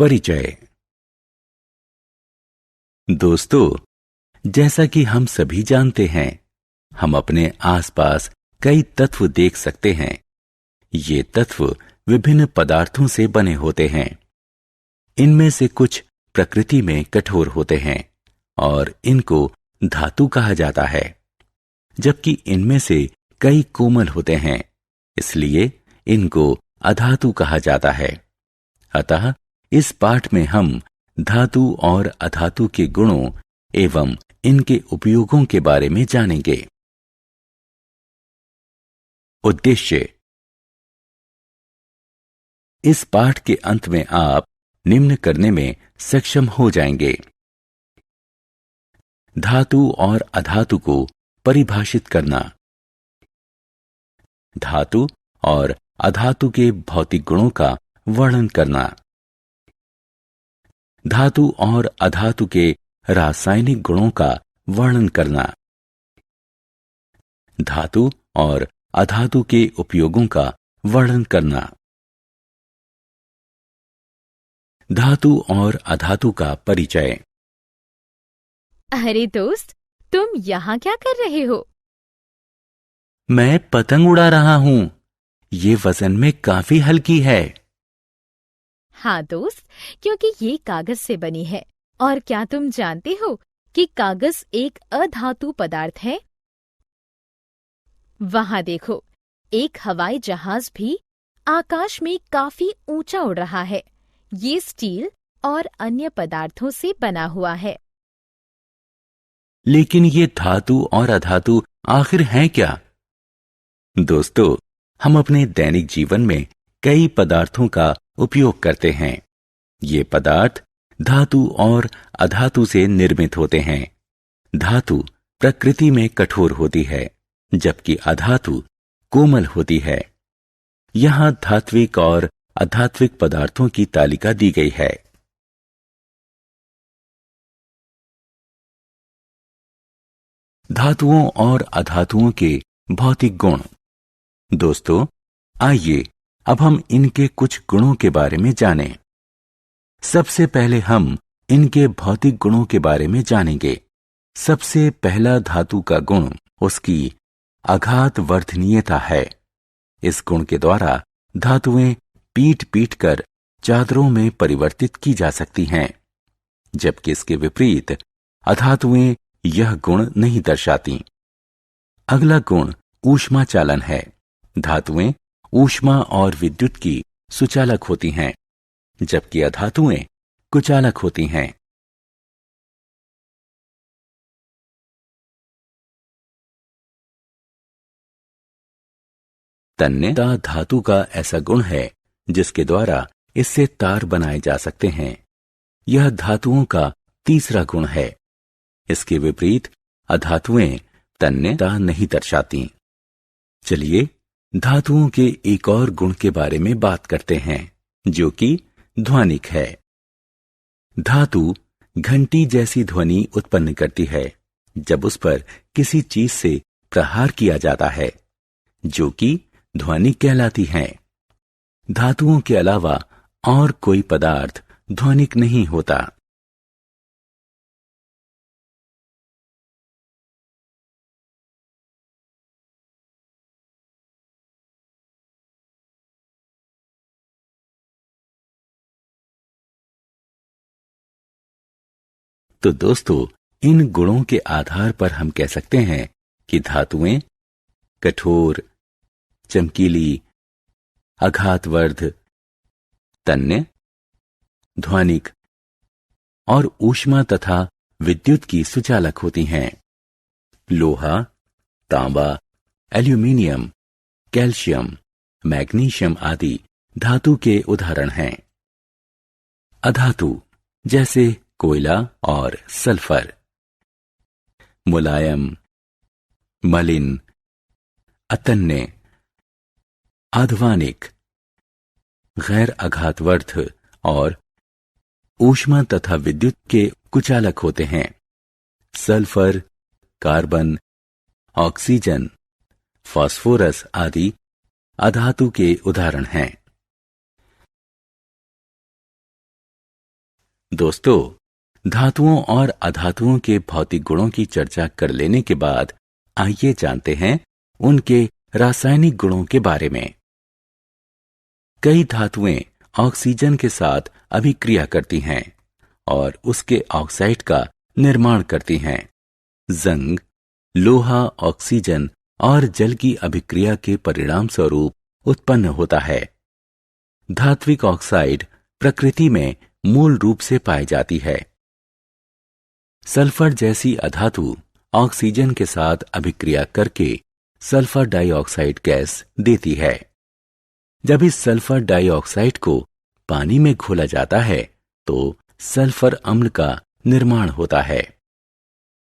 परिचय। दोस्तों, जैसा कि हम सभी जानते हैं, हम अपने आसपास कई तत्व देख सकते हैं। ये तत्व विभिन्न पदार्थों से बने होते हैं। इनमें से कुछ प्रकृति में कठोर होते हैं और इनको धातु कहा जाता है, जबकि इनमें से कई कोमल होते हैं, इसलिए इनको अधातु कहा जाता है। अतः इस पाठ में हम धातु और अधातु के गुणों एवं इनके उपयोगों के बारे में जानेंगे। उद्देश्य। इस पाठ के अंत में आप निम्न करने में सक्षम हो जाएंगे। धातु और अधातु को परिभाषित करना। धातु और अधातु के भौतिक गुणों का वर्णन करना। धातु और अधातु के रासायनिक गुणों का वर्णन करना। धातु और अधातु के उपयोगों का वर्णन करना। धातु और अधातु का परिचय। अरे दोस्त, तुम यहाँ क्या कर रहे हो? मैं पतंग उड़ा रहा हूँ। ये वजन में काफी हल्की है। हाँ दोस्त, क्योंकि ये कागज से बनी है। और क्या तुम जानते हो कि कागज एक अधातु पदार्थ है? वहां देखो, एक हवाई जहाज भी आकाश में काफी ऊंचा उड़ रहा है। ये स्टील और अन्य पदार्थों से बना हुआ है। लेकिन ये धातु और अधातु आखिर हैं क्या? दोस्तों, हम अपने दैनिक जीवन में कई पदार्थों का उपयोग करते हैं। ये पदार्थ धातु और अधातु से निर्मित होते हैं। धातु प्रकृति में कठोर होती है, जबकि अधातु कोमल होती है। यहाँ धात्विक और अधात्विक पदार्थों की तालिका दी गई है। धातुओं और अधातुओं के भौतिक गुण। दोस्तों, आइए अब हम इनके कुछ गुणों के बारे में जानें। सबसे पहले हम इनके भौतिक गुणों के बारे में जानेंगे। सबसे पहला धातु का गुण उसकी आघात वर्धनीयता है। इस गुण के द्वारा धातुएं पीट पीट कर चादरों में परिवर्तित की जा सकती हैं, जबकि इसके विपरीत अधातुएं यह गुण नहीं दर्शाती। अगला गुण ऊष्मा चालन है। धातुएं ऊष्मा और विद्युत की सुचालक होती हैं, जबकि अधातुएं कुचालक होती हैं। तन्यता धातु का ऐसा गुण है जिसके द्वारा इससे तार बनाए जा सकते हैं। यह धातुओं का तीसरा गुण है। इसके विपरीत अधातुएं तन्यता नहीं दर्शाती। चलिए धातुओं के एक और गुण के बारे में बात करते हैं, जो कि ध्वनिक है। धातु घंटी जैसी ध्वनि उत्पन्न करती है जब उस पर किसी चीज से प्रहार किया जाता है, जो कि ध्वनि कहलाती है। धातुओं के अलावा और कोई पदार्थ ध्वनिक नहीं होता। तो दोस्तों, इन गुणों के आधार पर हम कह सकते हैं कि धातुएं कठोर, चमकीली, आघातवर्ध, तन्य, ध्वनिक और ऊष्मा तथा विद्युत की सुचालक होती हैं। लोहा, तांबा, एल्यूमीनियम, कैल्शियम, मैग्नीशियम आदि धातु के उदाहरण हैं। अधातु जैसे कोयला और सल्फर। मुलायम, मलिन, अतन्य, आध्वानिक, गैर आघातवर्ध और ऊष्मा तथा विद्युत के कुचालक होते हैं। सल्फर, कार्बन, ऑक्सीजन, फास्फोरस आदि अधातु के उदाहरण हैं। दोस्तों, धातुओं और अधातुओं के भौतिक गुणों की चर्चा कर लेने के बाद आइए जानते हैं उनके रासायनिक गुणों के बारे में। कई धातुएं ऑक्सीजन के साथ अभिक्रिया करती हैं और उसके ऑक्साइड का निर्माण करती हैं। जंग, लोहा ऑक्सीजन और जल की अभिक्रिया के परिणाम स्वरूप उत्पन्न होता है। धात्विक ऑक्साइड प्रकृति में मूल रूप से पाई जाती है। सल्फर जैसी अधातु ऑक्सीजन के साथ अभिक्रिया करके सल्फर डाइऑक्साइड गैस देती है। जब इस सल्फर डाइऑक्साइड को पानी में घोला जाता है तो सल्फर अम्ल का निर्माण होता है।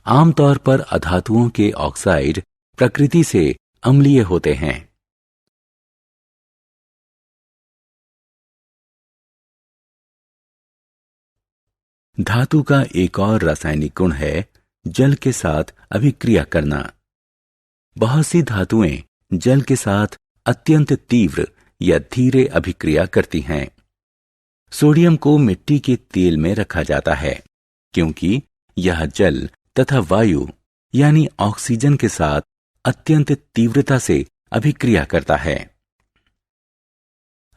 आमतौर पर अधातुओं के ऑक्साइड प्रकृति से अम्लीय होते हैं। धातु का एक और रासायनिक गुण है जल के साथ अभिक्रिया करना। बहुत सी धातुएं जल के साथ अत्यंत तीव्र या धीरे अभिक्रिया करती हैं। सोडियम को मिट्टी के तेल में रखा जाता है क्योंकि यह जल तथा वायु यानी ऑक्सीजन के साथ अत्यंत तीव्रता से अभिक्रिया करता है।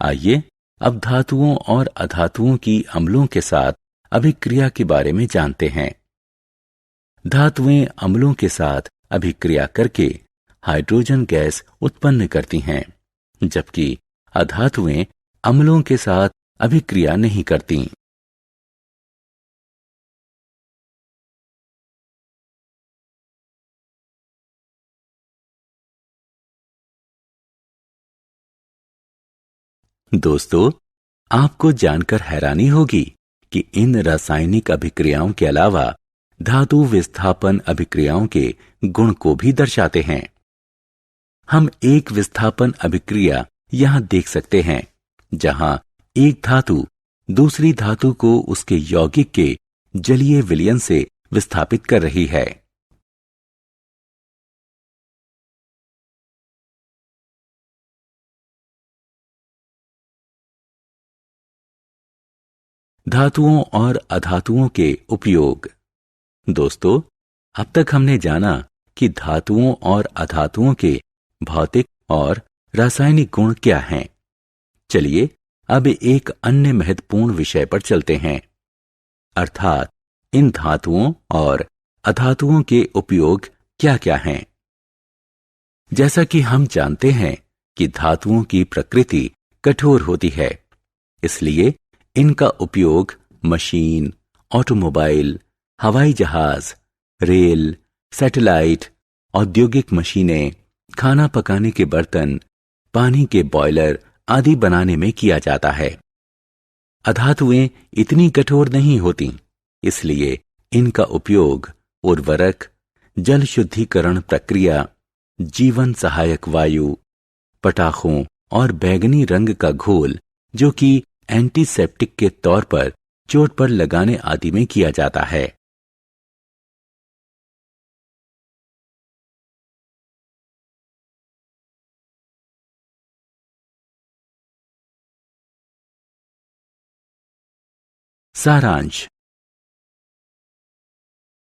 आइए अब धातुओं और अधातुओं की अम्लों के साथ अभिक्रिया के बारे में जानते हैं। धातुएं अम्लों के साथ अभिक्रिया करके हाइड्रोजन गैस उत्पन्न करती हैं, जबकि अधातुएं अम्लों के साथ अभिक्रिया नहीं करती। दोस्तों, आपको जानकर हैरानी होगी कि इन रासायनिक अभिक्रियाओं के अलावा धातु विस्थापन अभिक्रियाओं के गुण को भी दर्शाते हैं। हम एक विस्थापन अभिक्रिया यहां देख सकते हैं जहां एक धातु दूसरी धातु को उसके यौगिक के जलीय विलयन से विस्थापित कर रही है। धातुओं और अधातुओं के उपयोग। दोस्तों, अब तक हमने जाना कि धातुओं और अधातुओं के भौतिक और रासायनिक गुण क्या हैं। चलिए अब एक अन्य महत्वपूर्ण विषय पर चलते हैं, अर्थात इन धातुओं और अधातुओं के उपयोग क्या क्या हैं। जैसा कि हम जानते हैं कि धातुओं की प्रकृति कठोर होती है, इसलिए इनका उपयोग मशीन, ऑटोमोबाइल, हवाई जहाज, रेल, सैटेलाइट, औद्योगिक मशीनें, खाना पकाने के बर्तन, पानी के बॉयलर आदि बनाने में किया जाता है। अधातुएं इतनी कठोर नहीं होती, इसलिए इनका उपयोग उर्वरक, जल शुद्धिकरण प्रक्रिया, जीवन सहायक वायु, पटाखों और बैंगनी रंग का घोल जो कि एंटीसेप्टिक के तौर पर चोट पर लगाने आदि में किया जाता है। सारांश।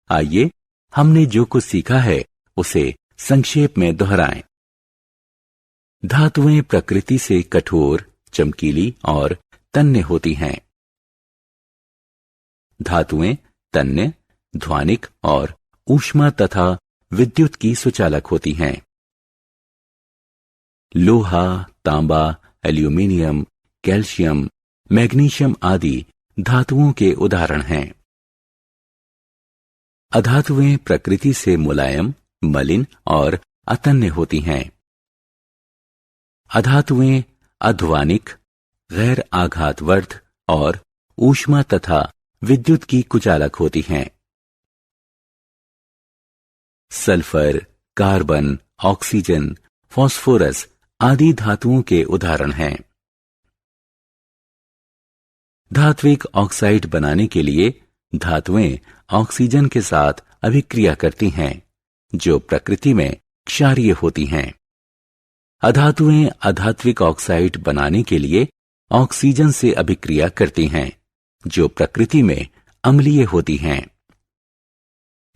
आइए हमने जो कुछ सीखा है उसे संक्षेप में दोहराएं। धातुएं प्रकृति से कठोर, चमकीली और तन्य होती हैं। धातुएं तन्य, ध्वनिक और ऊष्मा तथा विद्युत की सुचालक होती हैं। लोहा, तांबा, एल्यूमीनियम, कैल्शियम, मैग्नीशियम आदि धातुओं के उदाहरण हैं। अधातुएं प्रकृति से मुलायम, मलिन और अतन्य होती हैं। अधातुएं अध्वानिक, गैर आघातवर्ध और ऊष्मा तथा विद्युत की कुचालक होती हैं। सल्फर, कार्बन, ऑक्सीजन, फास्फोरस आदि धातुओं के उदाहरण हैं। धात्विक ऑक्साइड बनाने के लिए धातुएं ऑक्सीजन के साथ अभिक्रिया करती हैं, जो प्रकृति में क्षारीय होती हैं। अधातुएं अधात्विक ऑक्साइड बनाने के लिए ऑक्सीजन से अभिक्रिया करती हैं, जो प्रकृति में अम्लीय होती हैं।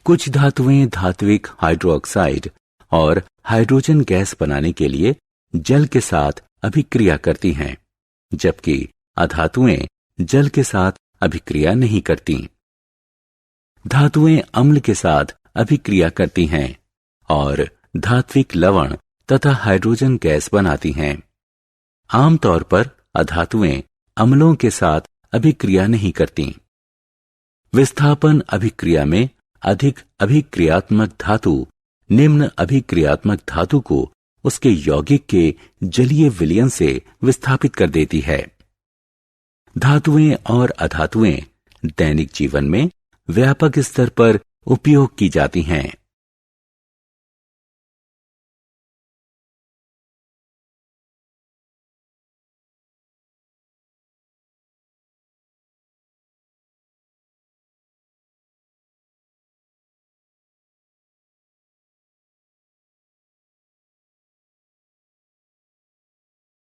कुछ धातुएं धात्विक हाइड्रोक्साइड और हाइड्रोजन गैस बनाने के लिए जल के साथ अभिक्रिया करती हैं, जबकि अधातुएं जल के साथ अभिक्रिया नहीं करती। धातुएं अम्ल के साथ अभिक्रिया करती हैं और धात्विक लवण तथा हाइड्रोजन गैस बनाती हैं। आमतौर पर अधातुएं अम्लों के साथ अभिक्रिया नहीं करती। विस्थापन अभिक्रिया में अधिक अभिक्रियात्मक धातु निम्न अभिक्रियात्मक धातु को उसके यौगिक के जलीय विलयन से विस्थापित कर देती है। धातुएं और अधातुएं दैनिक जीवन में व्यापक स्तर पर उपयोग की जाती हैं।